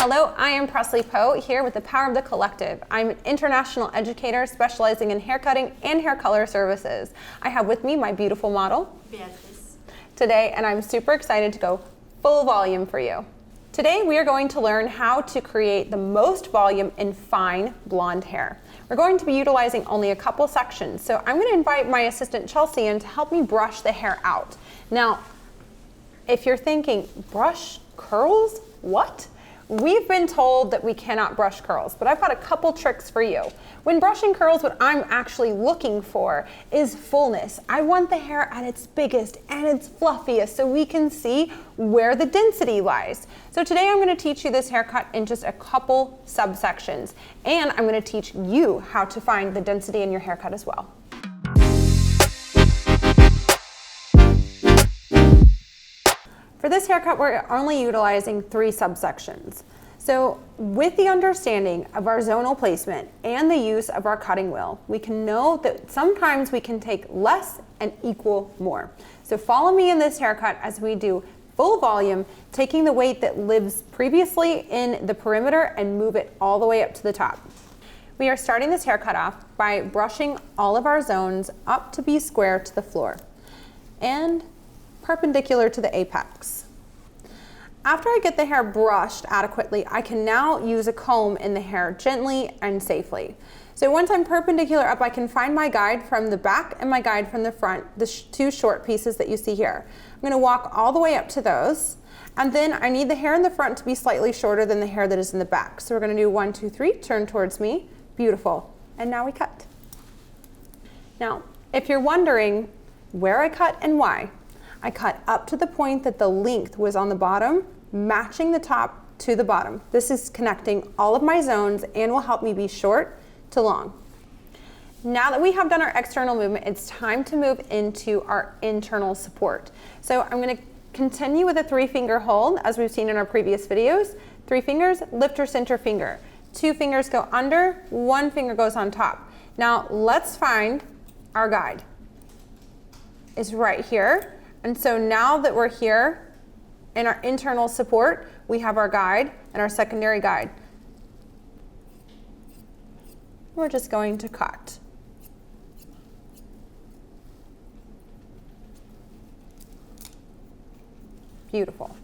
Hello, I am Presley Poe here with the Power of the Collective. I'm an international educator specializing in haircutting and hair color services. I have with me my beautiful model, Beatrice, today, and I'm super excited to go full volume for you. Today we are going to learn how to create the most volume in fine blonde hair. We're going to be utilizing only a couple sections, so I'm going to invite my assistant Chelsea in to help me brush the hair out. Now, if you're thinking, brush curls? What? We've been told that we cannot brush curls, but I've got a couple tricks for you. When brushing curls, what I'm actually looking for is fullness. I want the hair at its biggest and its fluffiest so we can see where the density lies. So today I'm going to teach you this haircut in just a couple subsections, and I'm going to teach you how to find the density in your haircut as well. For this haircut, we're only utilizing 3 subsections. So with the understanding of our zonal placement and the use of our cutting wheel, we can know that sometimes we can take less and equal more. So follow me in this haircut as we do full volume, taking the weight that lives previously in the perimeter and move it all the way up to the top. We are starting this haircut off by brushing all of our zones up to be square to the floor and perpendicular to the apex. After I get the hair brushed adequately, I can now use a comb in the hair gently and safely. So once I'm perpendicular up, I can find my guide from the back and my guide from the front, the 2 short pieces that you see here. I'm going to walk all the way up to those, and then I need the hair in the front to be slightly shorter than the hair that is in the back. So we're going to do 1, 2, 3, turn towards me, beautiful, and now we cut. Now, if you're wondering where I cut and why, I cut up to the point that the length was on the bottom, matching the top to the bottom. This is connecting all of my zones and will help me be short to long. Now that we have done our external movement, it's time to move into our internal support. So I'm going to continue with a 3-finger hold as we've seen in our previous videos. 3 fingers, lift your center finger. 2 fingers go under, 1 finger goes on top. Now let's find our guide. It's right here. And so now that we're here in our internal support, we have our guide and our secondary guide. We're just going to cut. Beautiful.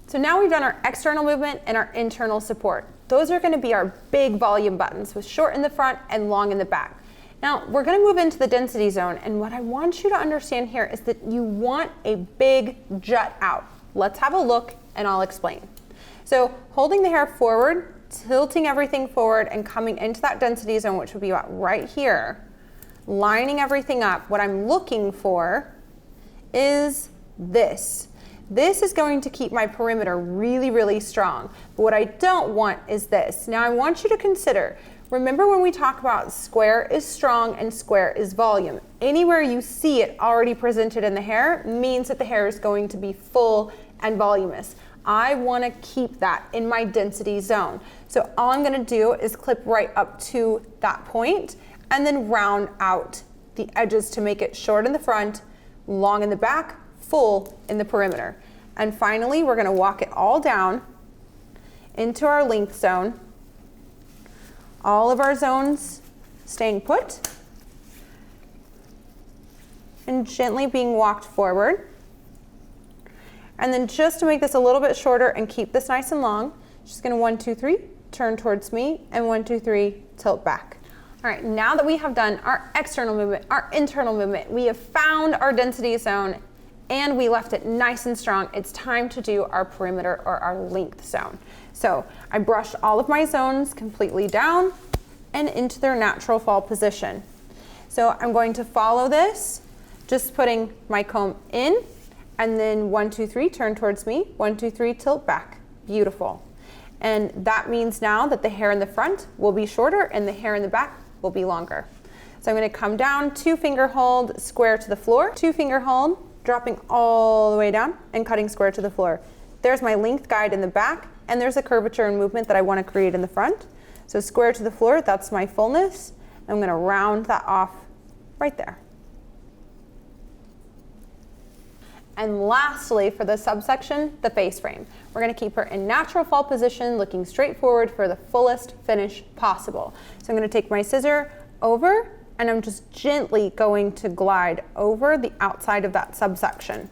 So now we've done our external movement and our internal support. Those are going to be our big volume buttons with short in the front and long in the back. Now, we're going to move into the density zone, and what I want you to understand here is that you want a big jut out. Let's have a look, and I'll explain. So, holding the hair forward, tilting everything forward, and coming into that density zone, which would be about right here, lining everything up, what I'm looking for is this. This is going to keep my perimeter really, really strong. But what I don't want is this. Now, I want you to consider, remember when we talk about square is strong and square is volume. Anywhere you see it already presented in the hair means that the hair is going to be full and voluminous. I want to keep that in my density zone. So all I'm going to do is clip right up to that point and then round out the edges to make it short in the front, long in the back, full in the perimeter. And finally, we're going to walk it all down into our length zone. All of our zones staying put and gently being walked forward. And then just to make this a little bit shorter and keep this nice and long, just going to 1, 2, 3, turn towards me, and 1, 2, 3, tilt back. All right, now that we have done our external movement, our internal movement, we have found our density zone and we left it nice and strong, it's time to do our perimeter or our length zone. So I brushed all of my zones completely down and into their natural fall position. So I'm going to follow this, just putting my comb in, and then 1, 2, 3, turn towards me, 1, 2, 3, tilt back. Beautiful. And that means now that the hair in the front will be shorter and the hair in the back will be longer. So I'm going to come down, 2-finger hold, square to the floor, 2-finger hold, dropping all the way down and cutting square to the floor. There's my length guide in the back, and there's a curvature and movement that I want to create in the front. So square to the floor, that's my fullness. I'm going to round that off right there. And lastly, for the subsection, the face frame. We're gonna keep her in natural fall position, looking straight forward for the fullest finish possible. So I'm gonna take my scissor over, and I'm just gently going to glide over the outside of that subsection.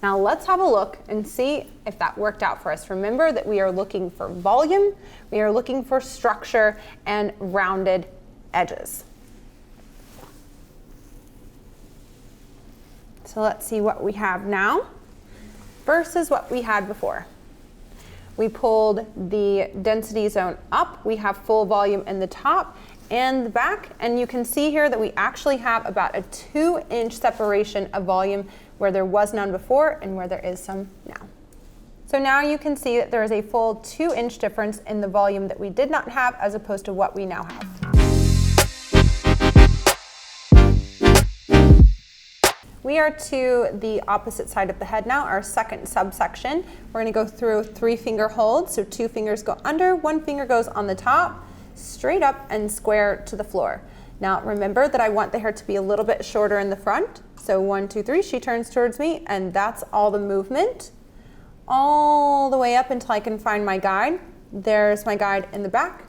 Now let's have a look and see if that worked out for us. Remember that we are looking for volume, we are looking for structure and rounded edges. So let's see what we have now versus what we had before. We pulled the density zone up. We have full volume in the top and the back. And you can see here that we actually have about a 2-inch separation of volume where there was none before and where there is some now. So now you can see that there is a full 2-inch difference in the volume that we did not have as opposed to what we now have. We are to the opposite side of the head now, our second subsection. We're gonna go through 3-finger holds. So 2 fingers go under, 1 finger goes on the top, straight up and square to the floor. Now remember that I want the hair to be a little bit shorter in the front. So 1, 2, 3, she turns towards me, and that's all the movement. All the way up until I can find my guide. There's my guide in the back,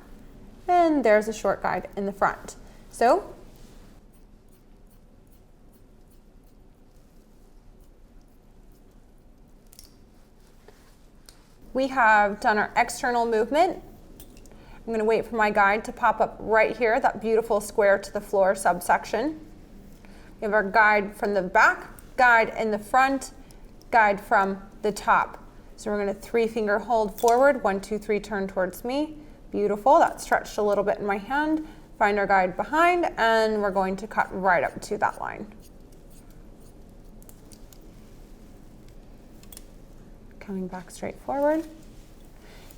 and there's a short guide in the front. So we have done our external movement. I'm gonna wait for my guide to pop up right here, that beautiful square to the floor subsection. We have our guide from the back, guide in the front, guide from the top. So we're gonna 3-finger hold forward, 1, 2, 3, turn towards me. Beautiful, that stretched a little bit in my hand. Find our guide behind, and we're going to cut right up to that line. Coming back straight forward.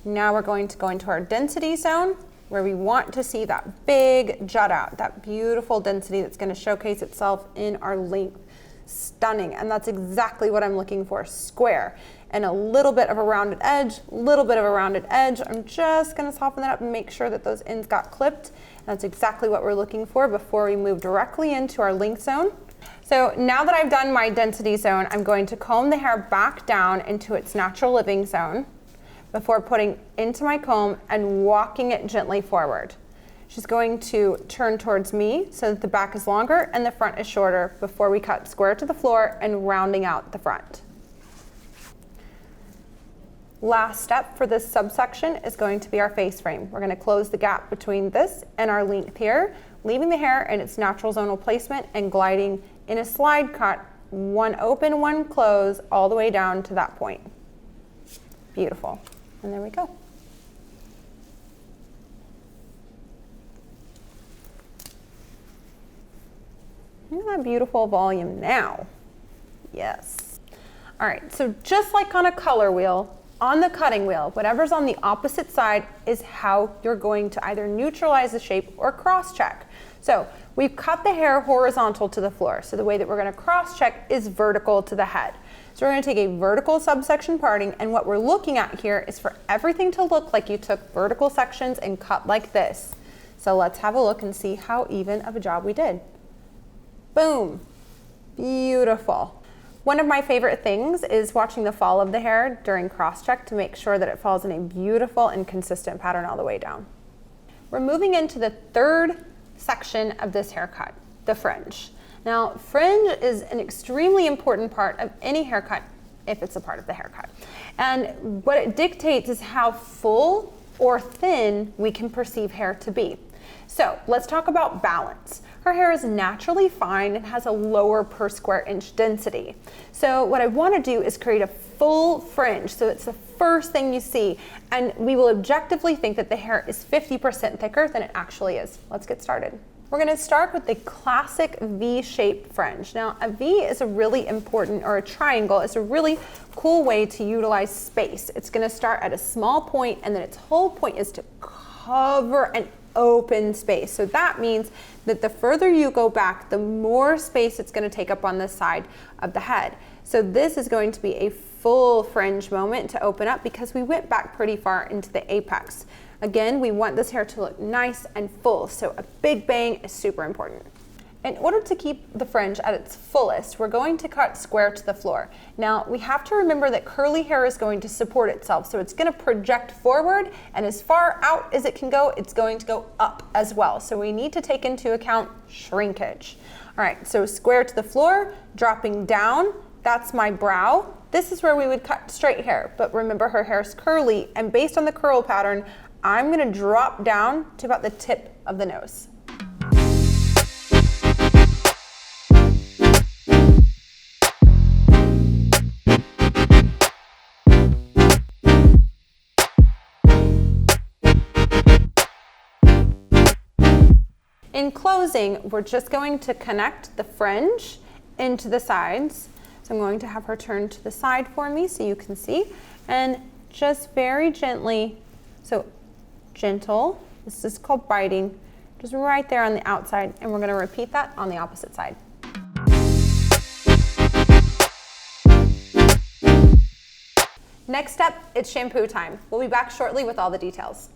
Now we're going to go into our density zone where we want to see that big jut out, that beautiful density that's going to showcase itself in our length. Stunning, and that's exactly what I'm looking for, square. And a little bit of a rounded edge, little bit of a rounded edge. I'm just going to soften that up and make sure that those ends got clipped. That's exactly what we're looking for before we move directly into our length zone. So now that I've done my density zone, I'm going to comb the hair back down into its natural living zone before putting into my comb and walking it gently forward. She's going to turn towards me so that the back is longer and the front is shorter before we cut square to the floor and rounding out the front. Last step for this subsection is going to be our face frame. We're going to close the gap between this and our length here, leaving the hair in its natural zonal placement and gliding in a slide cut, 1 open, 1 close, all the way down to that point. Beautiful. And there we go. Look at that beautiful volume now. Yes. All right, so just like on a color wheel, on the cutting wheel, whatever's on the opposite side is how you're going to either neutralize the shape or cross-check. So we've cut the hair horizontal to the floor. So the way that we're gonna cross-check is vertical to the head. So we're gonna take a vertical subsection parting, and what we're looking at here is for everything to look like you took vertical sections and cut like this. So let's have a look and see how even of a job we did. Boom, beautiful. One of my favorite things is watching the fall of the hair during cross-check to make sure that it falls in a beautiful and consistent pattern all the way down. We're moving into the third section of this haircut, the fringe. Now, fringe is an extremely important part of any haircut if it's a part of the haircut. And what it dictates is how full or thin we can perceive hair to be. So let's talk about balance. Her hair is naturally fine and has a lower per square inch density. So what I want to do is create a full fringe, so it's the first thing you see, and we will objectively think that the hair is 50% thicker than it actually is. Let's get started. We're going to start with the classic V-shaped fringe. Now, a V is a really important, or a triangle is a really cool way to utilize space. It's going to start at a small point, and then its whole point is to cover an open space. So that means that the further you go back, the more space it's going to take up on the side of the head. So this is going to be a full fringe moment to open up because we went back pretty far into the apex. Again, we want this hair to look nice and full, so a big bang is super important. In order to keep the fringe at its fullest, we're going to cut square to the floor. Now, we have to remember that curly hair is going to support itself, so it's going to project forward, and as far out as it can go, it's going to go up as well. So we need to take into account shrinkage. All right, so square to the floor, dropping down, that's my brow. This is where we would cut straight hair, but remember her hair's curly, and based on the curl pattern, I'm going to drop down to about the tip of the nose. In closing, we're just going to connect the fringe into the sides. So I'm going to have her turn to the side for me so you can see, and just very gently, so gentle, this is called biting, just right there on the outside, and we're going to repeat that on the opposite side. Next step, it's shampoo time. We'll be back shortly with all the details.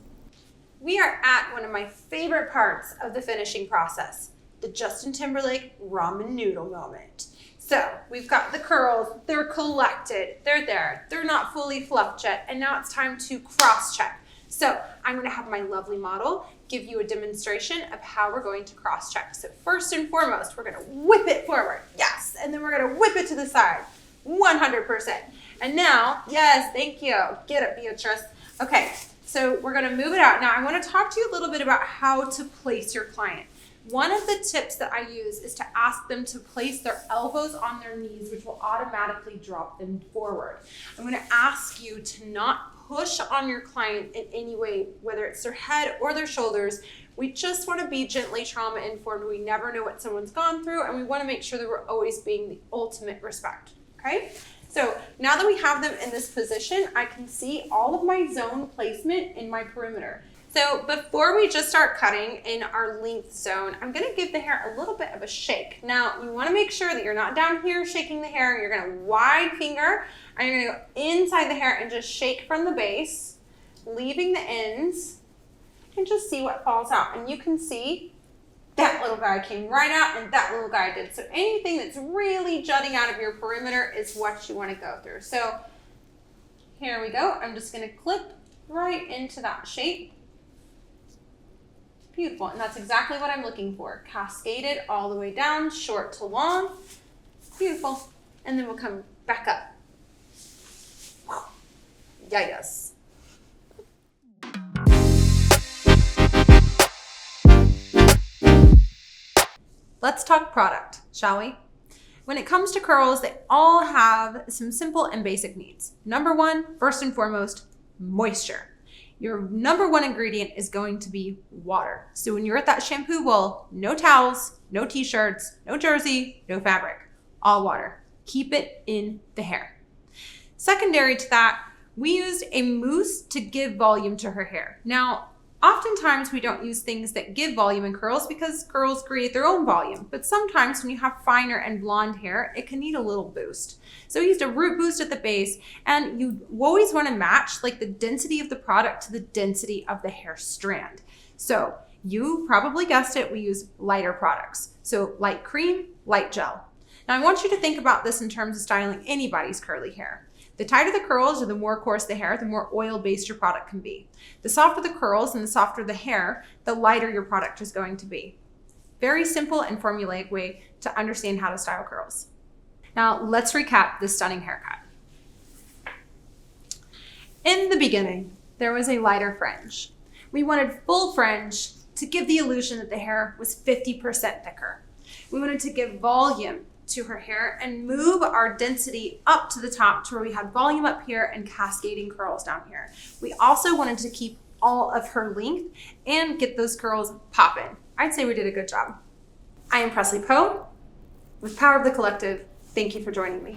We are at one of my favorite parts of the finishing process, the Justin Timberlake ramen noodle moment. So we've got the curls, they're collected, they're there, they're not fully fluffed yet, and now it's time to cross-check. So I'm gonna have my lovely model give you a demonstration of how we're going to cross-check. So first and foremost, we're gonna whip it forward, yes, and then we're gonna whip it to the side, 100%. And now, yes, thank you, get it, Beatrice. Okay. So we're gonna move it out. Now I wanna talk to you a little bit about how to place your client. One of the tips that I use is to ask them to place their elbows on their knees, which will automatically drop them forward. I'm gonna ask you to not push on your client in any way, whether it's their head or their shoulders. We just wanna be gently trauma informed. We never know what someone's gone through, and we wanna make sure that we're always being the ultimate respect, okay? So now that we have them in this position, I can see all of my zone placement in my perimeter. So before we just start cutting in our length zone, I'm gonna give the hair a little bit of a shake. Now, you wanna make sure that you're not down here shaking the hair. You're gonna wide finger, and you're gonna go inside the hair and just shake from the base, leaving the ends, and just see what falls out. And you can see that little guy came right out, and that little guy did. So anything that's really jutting out of your perimeter is what you want to go through. So here we go. I'm just going to clip right into that shape. Beautiful. And that's exactly what I'm looking for. Cascaded all the way down, short to long. Beautiful. And then we'll come back up. Yes. Let's talk product, shall we? When it comes to curls, they all have some simple and basic needs. Number one, first and foremost, moisture. Your number one ingredient is going to be water. So when you're at that shampoo bowl, no towels, no t-shirts, no jersey, no fabric, all water. Keep it in the hair. Secondary to that, we used a mousse to give volume to her hair. Now, oftentimes we don't use things that give volume in curls because curls create their own volume. But sometimes when you have finer and blonde hair, it can need a little boost. So we used a root boost at the base, and you always want to match like the density of the product to the density of the hair strand. So you probably guessed it, we use lighter products. So light cream, light gel. Now I want you to think about this in terms of styling anybody's curly hair. The tighter the curls or the more coarse the hair, the more oil-based your product can be. The softer the curls and the softer the hair, the lighter your product is going to be. Very simple and formulaic way to understand how to style curls. Now let's recap this stunning haircut. In the beginning, there was a lighter fringe. We wanted full fringe to give the illusion that the hair was 50% thicker. We wanted to give volume to her hair and move our density up to the top to where we had volume up here and cascading curls down here. We also wanted to keep all of her length and get those curls popping. I'd say we did a good job. I am Presley Poe with Power of the Collective. Thank you for joining me.